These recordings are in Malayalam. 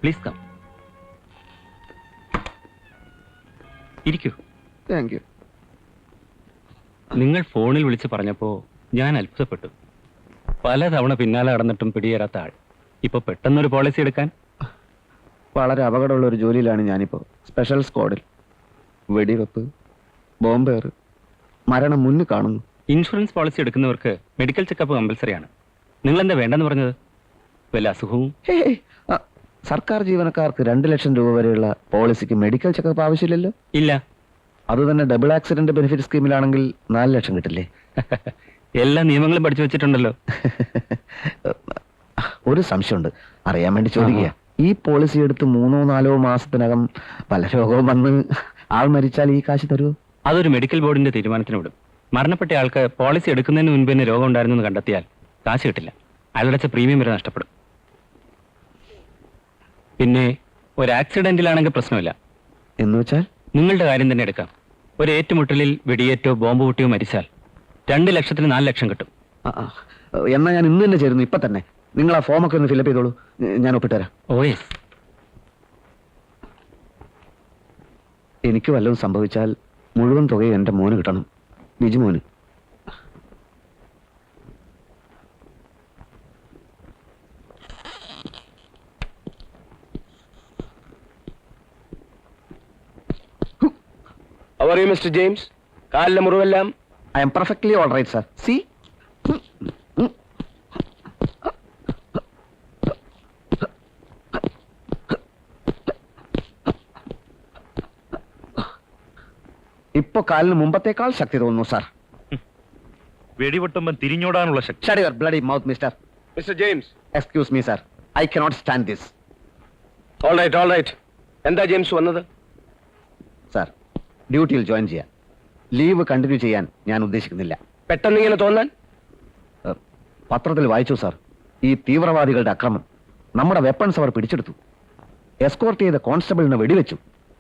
Please come. ഇരിക്കൂ. Thank you. നിങ്ങൾ ഫോണിൽ വിളിച്ച് പറഞ്ഞപ്പോ ഞാൻ അത്ഭുതപ്പെട്ടു. പലതവണ പിന്നാലെ നടന്നിട്ടും പിടിയേറാത്ത ആൾ ഇപ്പൊ പെട്ടെന്നൊരു പോളിസി എടുക്കാൻ. വളരെ അപകടമുള്ള ഒരു ജോലിയിലാണ് ഞാനിപ്പോ. സ്പെഷ്യൽ സ്ക്വാഡിൽ. വെടിവെപ്പ്, ബോംബേർ, മരണം മുന്നിൽ കാണുന്നു. ഇൻഷുറൻസ് പോളിസി എടുക്കുന്നവർക്ക് മെഡിക്കൽ ചെക്കപ്പ് കമ്പൽസറിയാണ്. നിങ്ങൾ എന്താ വേണ്ടെന്ന് പറഞ്ഞത്? വല്ല അസുഖവും? സർക്കാർ ജീവനക്കാർക്ക് 2 ലക്ഷം രൂപ വരെയുള്ള പോളിസിക്ക് മെഡിക്കൽ ചെക്കപ്പ് ആവശ്യമില്ലല്ലോ. ഇല്ല. അത് തന്നെ ഡബിൾ ആക്സിഡന്റ് ബെനിഫിറ്റ് സ്കീമിലാണെങ്കിൽ 4 ലക്ഷം കിട്ടില്ലേ? എല്ലാ നിയമങ്ങളും പഠിച്ചു വെച്ചിട്ടുണ്ടല്ലോ. ഒരു സംശയമുണ്ട്, അറിയാൻ വേണ്ടി ചോദിക്കുക. ഈ പോളിസി എടുത്ത് 3-4 മാസത്തിനകം പല രോഗവും വന്ന് ആൾ മരിച്ചാൽ ഈ കാശ് തരുമോ? അതൊരു മെഡിക്കൽ ബോർഡിന്റെ തീരുമാനത്തിന് വിടും. മരണപ്പെട്ട ആൾക്ക് പോളിസി എടുക്കുന്നതിന് മുൻപ് തന്നെ രോഗം ഉണ്ടായിരുന്നു കണ്ടെത്തിയാൽ കാശ് കിട്ടില്ല. അയാളുടെ പ്രീമിയം വരെ നഷ്ടപ്പെടും. പിന്നെ ഒരു ആക്സിഡന്റിലാണെങ്കിൽ പ്രശ്നമില്ല. എന്ന് വെച്ചാൽ? നിങ്ങളുടെ കാര്യം തന്നെ എടുക്കാം. ഒരു ഏറ്റുമുട്ടലിൽ വെടിയേറ്റോ ബോംബ് പൊട്ടിയോ മരിച്ചാൽ 2 ലക്ഷത്തിന് 4 ലക്ഷം കിട്ടും. എന്നാ ഞാൻ ഇന്ന് തന്നെ ചേരുന്നു. ഇപ്പൊ തന്നെ നിങ്ങൾ ആ ഫോമൊക്കെ ഒന്ന് ഫില്ലപ്പ് ചെയ്തോളൂ, ഞാൻ ഒപ്പിട്ടുതരാം. ഓ യെസ്. എനിക്ക് വല്ലതും സംഭവിച്ചാൽ മുഴുവൻ തുകയും എന്റെ മോന് കിട്ടണം, ബിജുമോന്. How are you, Mr. James? കാലിലെ മുറിവെല്ലാം? I am perfectly all right, sir. See? ഇപ്പൊ കാലിന് മുമ്പത്തേക്കാൾ ശക്തി തോന്നുന്നു, സാർ. വെടിവെട്ടുമ്പം തിരിഞ്ഞോടാനുള്ള ശക്തി. Shut your bloody mouth, mister. Mr. James. Excuse me, sir. I cannot stand this. All right. എന്താ ജെയിംസ് വന്നത്? സാർ, ഡ്യൂട്ടിയിൽ ജോയിൻ ചെയ്യാൻ. ലീവ് കണ്ടിന്യൂ ചെയ്യാൻ ഞാൻ ഉദ്ദേശിക്കുന്നില്ല. പെട്ടെന്ന് ഇങ്ങനെ തോന്നാൻ? പത്രത്തിൽ വായിച്ചു, സാർ. ഈ തീവ്രവാദികളുടെ അക്രമം. നമ്മുടെ വെപ്പൺസ് അവർ പിടിച്ചെടുത്തു. എസ്കോർട്ട് ചെയ്ത കോൺസ്റ്റബിളിനെ വെടിവെച്ചു.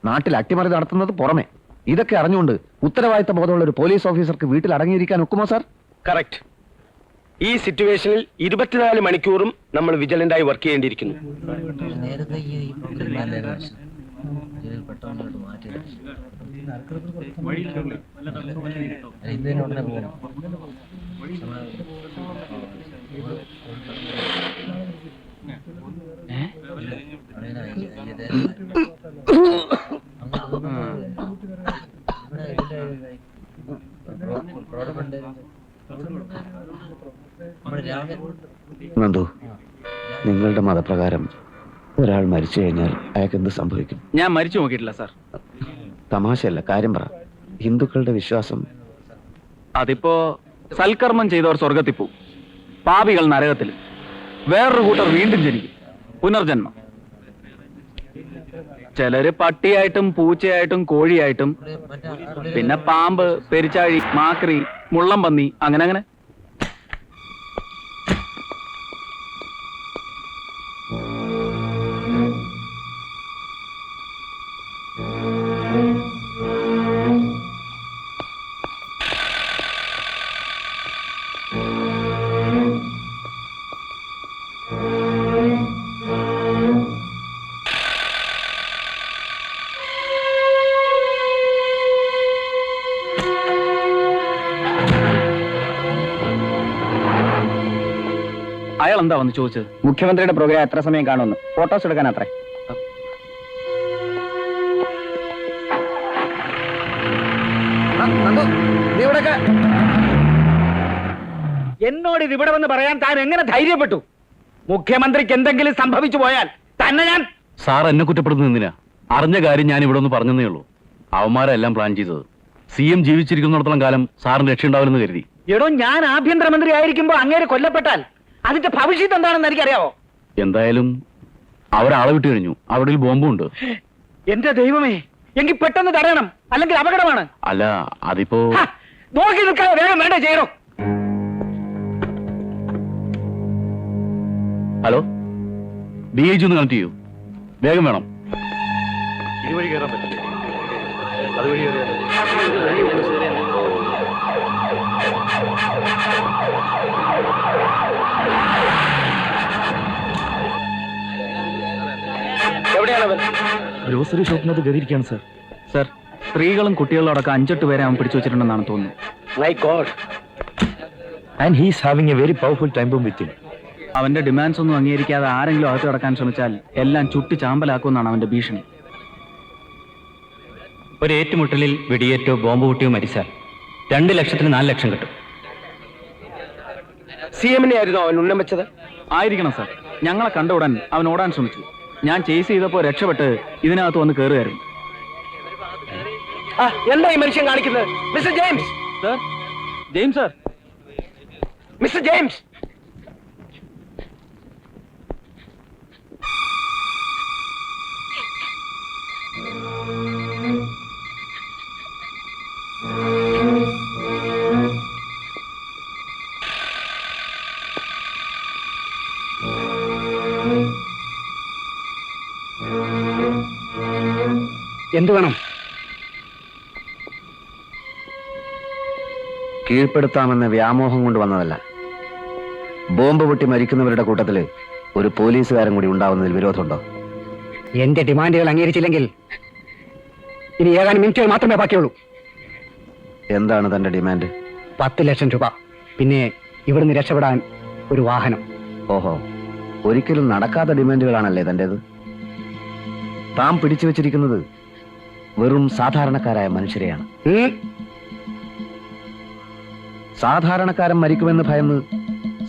നാട്ടിൽ അട്ടിമറി നടത്തുന്നത് പുറമെ. ഇതൊക്കെ അറിഞ്ഞുകൊണ്ട് ഉത്തരവാദിത്ത ബോധമുള്ള ഒരു പോലീസ് ഓഫീസർക്ക് വീട്ടിൽ അടങ്ങിയിരിക്കാൻ ഒക്കുമോ, സാർ? കറക്റ്റ്. ഈ സിറ്റുവേഷനിൽ 24 മണിക്കൂറും നമ്മൾ വിജിലന്റായി വർക്ക് ചെയ്യേണ്ടിയിരിക്കുന്നു. നന്ദു, നിങ്ങളുടെ മതപ്രകാരം ഒരാൾ മരിച്ചു കഴിഞ്ഞാൽ അയാൾക്ക് എന്ത് സംഭവിക്കും? ഞാൻ മരിച്ചു നോക്കിയിട്ടില്ല, സാർ. തമാശയല്ല, കാര്യം പറ. ഹിന്ദുക്കളുടെ വിശ്വാസം അതിപ്പോ സൽക്കർമ്മം ചെയ്തവർ സ്വർഗത്തിൽ പോവും, പാപികൾ നരകത്തിൽ, വേറൊരു കൂട്ടർ വീണ്ടും ജനിക്കും, പുനർജന്മം. ചിലര് പട്ടിയായിട്ടും പൂച്ചയായിട്ടും കോഴിയായിട്ടും, പിന്നെ പാമ്പ്, പെരിച്ചാഴി, മാക്രി, മുള്ളം പന്നി, അങ്ങനെ. അയാൾ എന്താ വന്ന് ചോദിച്ചത്? മുഖ്യമന്ത്രിയുടെ പ്രോഗ്രാം എത്ര സമയം കാണുമെന്ന്. ഫോട്ടോസ് എടുക്കാൻ അത്രേ. എന്നോട് ഇത് ഇവിടെ വന്ന് പറയാൻ താൻ എങ്ങനെ ധൈര്യപ്പെട്ടു? മുഖ്യമന്ത്രിക്ക് എന്തെങ്കിലും സംഭവിച്ചു പോയാൽ തന്നെ ഞാൻ... സാർ എന്നെ കുറ്റപ്പെടുന്നത് എന്തിനാ? അറിഞ്ഞ കാര്യം ഞാൻ ഇവിടെ ഒന്ന് പറഞ്ഞതേ ഉള്ളൂ. അവന്മാരെല്ലാം പ്ലാൻ ചെയ്തത്. CM ജീവിച്ചിരിക്കുന്നിടത്തോളം കാലം സാറിന് രക്ഷയുണ്ടാവില്ലെന്ന് കരുതി. എടോ, ഞാൻ ആഭ്യന്തരമന്ത്രി ആയിരിക്കുമ്പോ അങ്ങേര് കൊല്ലപ്പെട്ടാൽ അതിന്റെ ഭവിഷ്യത്ത് എന്താണെന്ന് എനിക്കറിയാവോ? എന്തായാലും അവരാളെ വിട്ടു കഴിഞ്ഞു. അവിടെ ഒരു ബോംബും ഉണ്ട്. എന്റെ ദൈവമേ, എങ്കിൽ പെട്ടെന്ന് തടയണം, അല്ലെങ്കിൽ അപകടമാണ്. അല്ല, അതിപ്പോ... നോക്കി നിൽക്കാതെ വേഗം വേണ്ട ചെയ്യണോ? ഹലോ, DIG ഒന്ന് കണക്ട് ചെയ്യൂ, വേഗം വേണം. ഇതുവഴി കയറാൻ പറ്റില്ല, അതുവഴി കയറിയാൽ എവിടെയാണവൻ? ഗ്രോസറി ഷോപ്പിനകത്ത് കയറിയിരിക്കുകയാണ് സർ. സർ, സ്ത്രീകളും കുട്ടികളും അടക്കം 5-8 പേരെ അവൻ പിടിച്ചു വെച്ചിട്ടുണ്ടെന്നാണ് തോന്നുന്നു. My god. And he's having a very powerful time bomb with him. അവന്റെ ഡിമാൻഡ്സ് ഒന്നും അംഗീകരിക്കാതെ ആരെങ്കിലും അകത്ത് കിടക്കാൻ ശ്രമിച്ചാൽ എല്ലാം ചുട്ടി ചാമ്പലാക്കുമെന്നാണ് അവന്റെ ഭീഷണി. ഒരു ഏറ്റുമുട്ടലിൽ വെടിയേറ്റോ ബോംബ് പൊട്ടിയോ മരിച്ചാൽ 2 ലക്ഷത്തിന് 4 ലക്ഷം കിട്ടും. CM-നെ ആയിരുന്നു അവൻ ഉന്നം വെച്ചത്? ആയിരിക്കണം സർ. ഞങ്ങളെ കണ്ട ഉടൻ അവൻ ഓടാൻ ശ്രമിച്ചു. ഞാൻ ചേസ് ചെയ്തപ്പോൾ രക്ഷപ്പെട്ട് ഇതിനകത്ത് വന്ന് കയറുകയായിരുന്നു. എന്താ ഈ മനുഷ്യൻ കാണിക്കുന്നത്? Mister James! Sir, James sir. Mister James! എന്തു വേണം? കീഴ്പ്പെടുത്താമെന്ന വ്യാമോഹം കൊണ്ട് വന്നതല്ല. ബോംബ് പൊട്ടി മരിക്കുന്നവരുടെ കൂട്ടത്തില് ഒരു പോലീസുകാരൻ കൂടി ഉണ്ടാവുന്നതിൽ വിരോധമുണ്ടോ? എന്റെ ഡിമാൻഡുകൾ അംഗീകരിച്ചില്ലെങ്കിൽ ഇനി ഏതാനും മിനിറ്റുകൾ മാത്രമേ ബാക്കിയുള്ളൂ. എന്താണ് തന്റെ ഡിമാൻഡ്? 10 ലക്ഷം രൂപ, പിന്നെ ഇവിടുന്ന് രക്ഷപ്പെടാൻ ഒരു വാഹനം. ഓഹോ, ഒരിക്കലും നടക്കാത്ത ഡിമാൻഡുകളാണല്ലേ തന്റേത്? താൻ പിടിച്ചു വെച്ചിരിക്കുന്നത് വെറും സാധാരണക്കാരായ മനുഷ്യരെയാണ്. സാധാരണക്കാരൻ മരിക്കുമെന്ന് ഭയന്ന്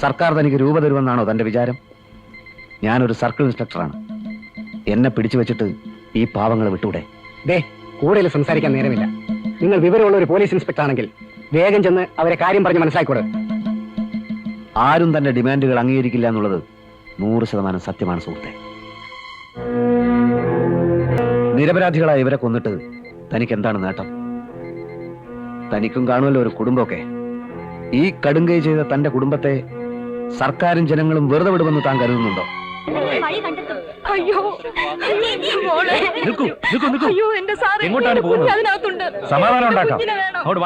സർക്കാർ തനിക്ക് രൂപ തരുമെന്നാണോ തന്റെ വിചാരം? ഞാനൊരു സർക്കിൾ ഇൻസ്പെക്ടറാണ്. എന്നെ പിടിച്ചു വെച്ചിട്ട് ഈ പാവങ്ങളെ വിട്ടൂടെ? ദേ, കൂടുതൽ സംസാരിക്കാൻ നേരമില്ല. നിങ്ങൾ വിവരമുള്ള ഒരു പോലീസ് ഇൻസ്പെക്ടർ ആണെങ്കിൽ വേഗം ചെന്ന് അവരെ കാര്യം പറഞ്ഞ് മനസ്സിലാക്കിക്കോട്. ആരും തന്റെ ഡിമാൻഡുകൾ അംഗീകരിക്കില്ല എന്നുള്ളത് 100% സത്യമാണ് സുഹൃത്തെ. നിരപരാധികളായ ഇവരെ കൊന്നിട്ട് തനിക്ക് എന്താണ് നേട്ടം? തനിക്കും കാണുമല്ലോ ഒരു കുടുംബമൊക്കെ. ഈ കടുങ്കൈ ചെയ്ത തന്റെ കുടുംബത്തെ സർക്കാരും ജനങ്ങളും വെറുതെ വിടുമെന്ന് താൻ കരുതുന്നുണ്ടോ? അയ്യോ അയ്യോ എന്റെ സാറേ, എങ്ങോട്ടാണ് പോകുന്നത്? അതിനകത്തുണ്ട്. സമാധാനം ഉണ്ടാക്കാം. കുഞ്ഞിനെ വേണം. അങ്ങോട്ട്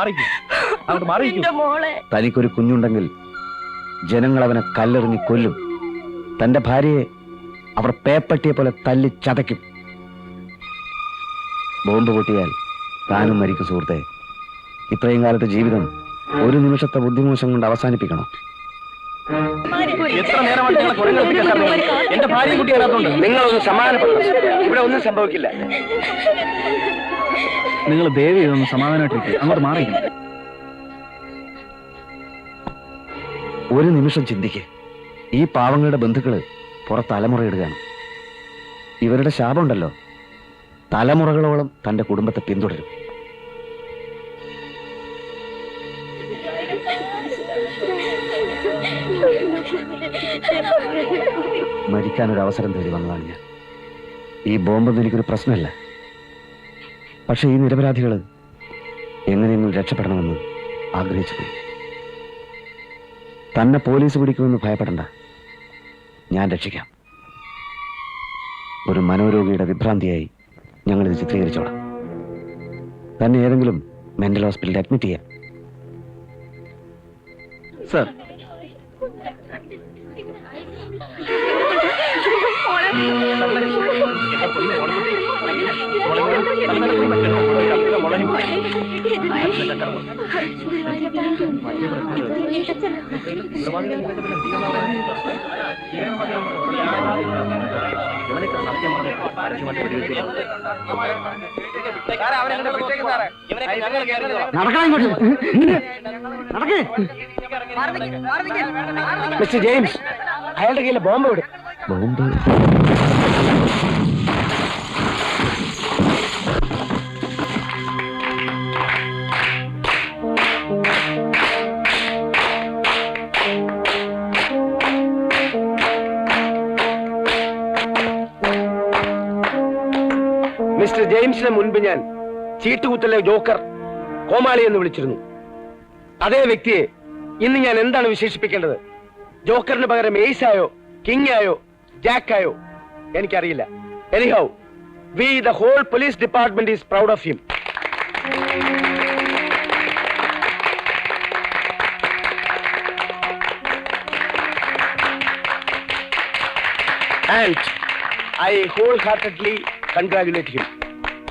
മാറിയിരിക്കും. എന്റെ മോളെ. തനിക്കൊരു കുഞ്ഞുണ്ടെങ്കിൽ ജനങ്ങൾ അവനെ കല്ലെറിഞ്ഞ് കൊല്ലും. തന്റെ ഭാര്യയെ അവർ പേപ്പട്ടിയെ പോലെ തല്ലി ചതയ്ക്കും. ബോംബ് പൊട്ടിയാൽ താനും മരിക്കും സുഹൃത്തെ. ഇത്രയും കാലത്തെ ജീവിതം ഒരു നിമിഷത്തെ ബുദ്ധിമോശം കൊണ്ട് അവസാനിപ്പിക്കണം. എത്ര നേരമായിട്ട് ഞങ്ങളെ കുരങ്ങ് എന്റെ ഭാര്യയും കുട്ടി അതിനകത്തുണ്ട്. നിങ്ങളൊന്ന് സമാധാനപ്പെടണം. ഇവിടെ ഒന്നും സംഭവിക്കില്ല. നിങ്ങൾ ദയവ് ചെയ്തൊന്ന് സമാധാനമായിട്ടിരിക്കും. അങ്ങോട്ട് മാറിയിരിക്കും. ഒരു നിമിഷം ചിന്തിക്ക്. ഈ പാവങ്ങളുടെ ബന്ധുക്കള് പുറത്ത് തലമുറയിടുകയാണ്. ഇവരുടെ ശാപമുണ്ടല്ലോ, തലമുറകളോളം തന്റെ കുടുംബത്തെ പിന്തുടരും. മരിക്കാനൊരു അവസരം തേടി വന്നതാണ് ഞാൻ. ഈ ബോംബൊന്നും എനിക്കൊരു പ്രശ്നമല്ല. പക്ഷെ ഈ നിരപരാധികള് എങ്ങനെയെങ്കിലും രക്ഷപ്പെടണമെന്ന് ആഗ്രഹിച്ചു പോയി. തന്നെ പോലീസ് പിടിക്കുമെന്ന് ഭയപ്പെടണ്ട, ഞാൻ രക്ഷിക്കാം. ഒരു മനോരോഗിയുടെ വിഭ്രാന്തിയായി ഞങ്ങളിത് ചിത്രീകരിച്ചോളാം. തന്നെ ഏതെങ്കിലും മെന്റൽ ഹോസ്പിറ്റലിൽ അഡ്മിറ്റ് ചെയ്യാം. സർ, മിസ്റ്റർ ജെയിംസ്, അയാളുടെ കയ്യിലെ ബോംബ് എവിടെ? ബോംബ് മിസ്റ്റർ ജെയിംസിന് മുൻപ് ഞാൻ ചീട്ടുകുത്തലെ ജോക്കർ, കോമാളി എന്ന് വിളിച്ചിരുന്നു. അതേ വ്യക്തിയെ ഇന്ന് ഞാൻ എന്താണ് വിശേഷിപ്പിക്കേണ്ടത്? ജോക്കറിന് പകരം എയ്സ് ആയോ, കിങ് ആയോ, ജാക്ക് ആയോ എനിക്കറിയില്ല. Anyhow, we the whole police department is proud of him. And I wholeheartedly congratulate him.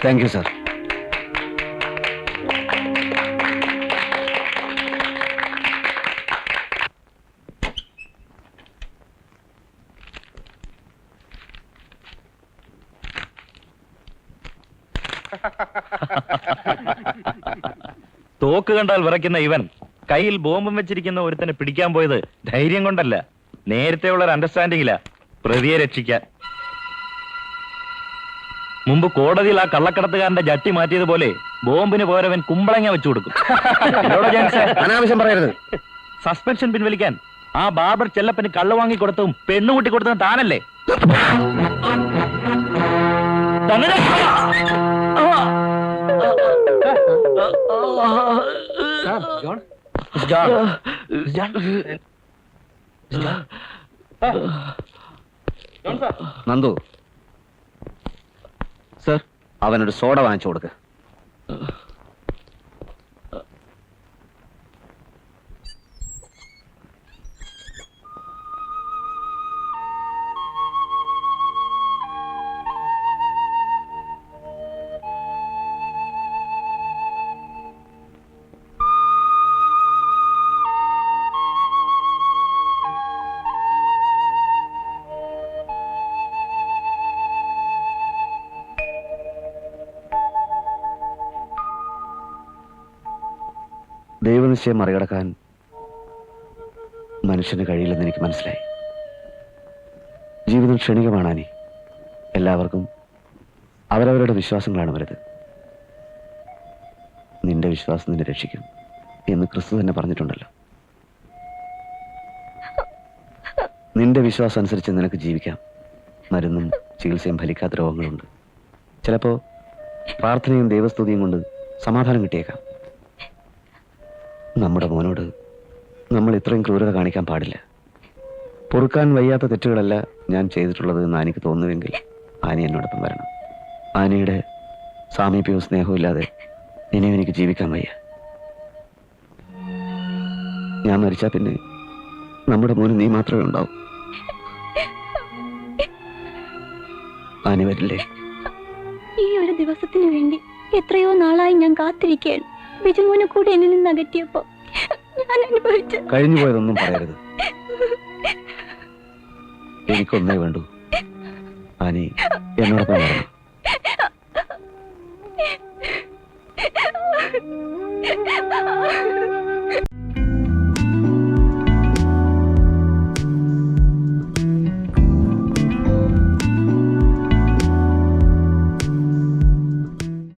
Thank you sir. തോക്ക് കണ്ടാൽ വിറയ്ക്കുന്ന ഇവൻ കയ്യിൽ ബോംബും വെച്ചിരിക്കുന്ന ഒരുത്തനെ പിടിക്കാൻ പോയത് ധൈര്യം കൊണ്ടല്ല, നേരത്തെ ഉള്ള ഒരു അണ്ടർസ്റ്റാൻഡിങ്ങില്ല പ്രതിയെ രക്ഷിക്കാൻ. മുമ്പ് കോടതിയിൽ ആ കള്ളക്കടത്തുകാരന്റെ ജട്ടി മാറ്റിയതുപോലെ ബോംബിന് പോരവൻ കുമ്പളങ്ങ വെച്ചു കൊടുക്കും. അനാവശ്യം പറയരുത്. സസ്പെൻഷൻ പിൻവലിക്കാൻ ആ ബാർബർ ചെല്ലപ്പന് കള്ളു വാങ്ങി കൊടുത്തതും പെണ്ണുകൂട്ടി കൊടുത്തതും താനല്ലേ? നന്ദു സർ, അവനൊരു സോഡ വാങ്ങിച്ചു കൊടുക്ക്. ദൈവനിശ്ചയം മറികടക്കാൻ മനുഷ്യന് കഴിയില്ലെന്ന് എനിക്ക് മനസ്സിലായി. ജീവിതം ക്ഷണികമാണാനി. എല്ലാവർക്കും അവരവരുടെ വിശ്വാസങ്ങളാണ് വലുത്. നിന്റെ വിശ്വാസം നിന്നെ രക്ഷിക്കും എന്ന് ക്രിസ്തു തന്നെ പറഞ്ഞിട്ടുണ്ടല്ലോ. നിന്റെ വിശ്വാസം അനുസരിച്ച് നിനക്ക് ജീവിക്കാം. മരുന്നും ചികിത്സയും ഫലിക്കാത്ത രോഗങ്ങളുണ്ട്. ചിലപ്പോ പ്രാർത്ഥനയും ദൈവസ്തുതിയും കൊണ്ട് സമാധാനം കിട്ടിയേക്കാം. നമ്മുടെ മോനോട് നമ്മൾ ഇത്രയും ക്രൂരത കാണിക്കാൻ പാടില്ല. പൊറുക്കാൻ വയ്യാത്ത തെറ്റുകളല്ല ഞാൻ ചെയ്തിട്ടുള്ളത് എന്ന് ആനിക്ക് തോന്നുമെങ്കിൽ ആനി എന്നോടൊപ്പം വരണം. ആനിയുടെ സാമീപ്യവും സ്നേഹവും ഇല്ലാതെ ഇനിയും എനിക്ക് ജീവിക്കാൻ വയ്യ. ഞാൻ മരിച്ചാൽ പിന്നെ നമ്മുടെ മോന് നീ മാത്രമേ ഉണ്ടാവൂ. ആനി വരില്ലേ? ഈ ഒരു ദിവസത്തിന് വേണ്ടി എത്രയോ നാളായി ഞാൻ കാത്തിരിക്കുകയാണ്. ബിജുമോനെ കൂടെ എന്നിൽ നിന്ന് അകറ്റിയപ്പോ ഞാൻ അനുഭവിച്ച കഴിഞ്ഞു പോയതൊന്നും പറയരുത്. എനിക്കൊന്നേ വേണ്ടൂ, ആനി എന്നോടൊപ്പം വരണം.